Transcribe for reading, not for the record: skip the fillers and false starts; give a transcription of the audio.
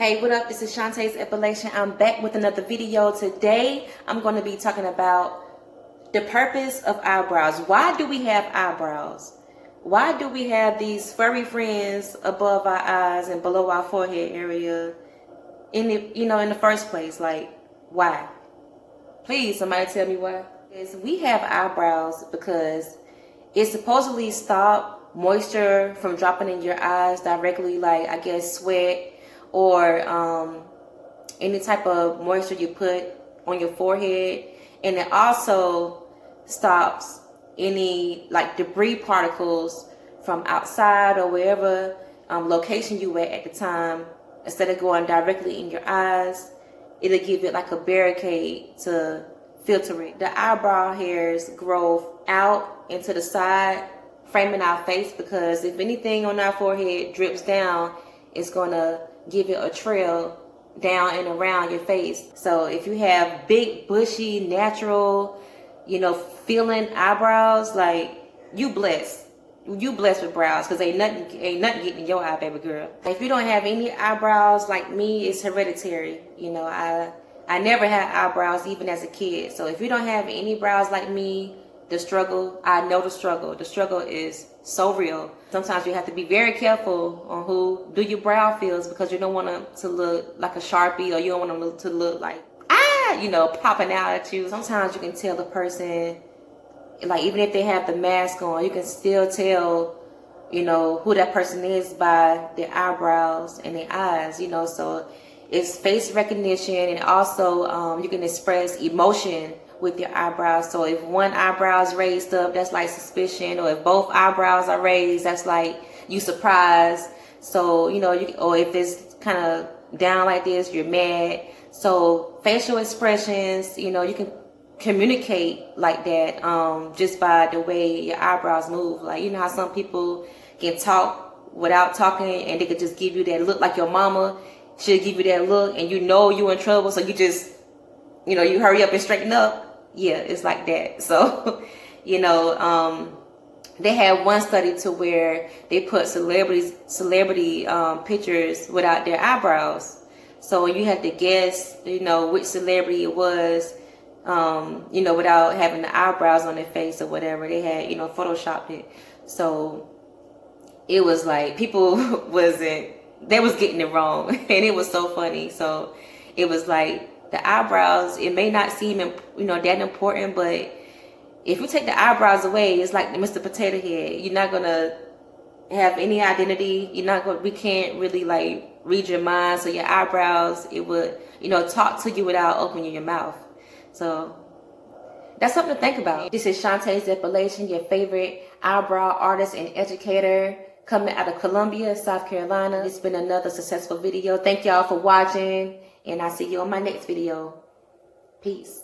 Hey, what up? This is Shantes Epilation. I'm back with another video. Today, I'm going to be talking about the purpose of eyebrows. Why do we have eyebrows? Why do we have these furry friends above our eyes and below our forehead area in the first place? Like, why? Please, somebody tell me why. Is we have eyebrows because it supposedly stop moisture from dropping in your eyes directly, like I guess sweat or any type of moisture you put on your forehead. And it also stops any like debris particles from outside or wherever location you were at the time. Instead of going directly in your eyes, it'll give it like a barricade to filter it. The eyebrow hairs grow out into the side, framing our face, because if anything on our forehead drips down, it's gonna give it a trail down and around your face. So if you have big, bushy, natural, feeling eyebrows, like you blessed. You blessed with brows, because ain't nothing getting in your eye, baby girl. If you don't have any eyebrows like me, it's hereditary. I never had eyebrows even as a kid. So if you don't have any brows like me, the struggle, I know the struggle. The struggle is so real. Sometimes you have to be very careful on who do your brow fills, because you don't want them to look like a Sharpie, or you don't want them to look like, popping out at you. Sometimes you can tell the person, like even if they have the mask on, you can still tell, who that person is by their eyebrows and their eyes, so it's face recognition. And also you can express emotion with your eyebrows. So if one eyebrow is raised up, that's like suspicion, or if both eyebrows are raised, that's like you surprised. So or if it's kind of down like this, you're mad. So facial expressions, you can communicate like that just by the way your eyebrows move. Like, how some people can talk without talking, and they could just give you that look, like your mama should give you that look, and you in trouble, so you just you hurry up and straighten up. Yeah, it's like that. So they had one study to where they put celebrity pictures without their eyebrows. So you had to guess, which celebrity it was, without having the eyebrows on their face or whatever. They had, photoshopped it. So it was like people they was getting it wrong, and it was so funny. So it was like the eyebrows, it may not seem, that important, but if you take the eyebrows away, it's like Mr. Potato Head. You're not gonna have any identity. We can't really like read your mind. So your eyebrows, it would, talk to you without opening your mouth. So that's something to think about. This is Shantes Epilation, your favorite eyebrow artist and educator, coming out of Columbia, South Carolina. It's been another successful video. Thank y'all for watching, and I'll see you on my next video. Peace.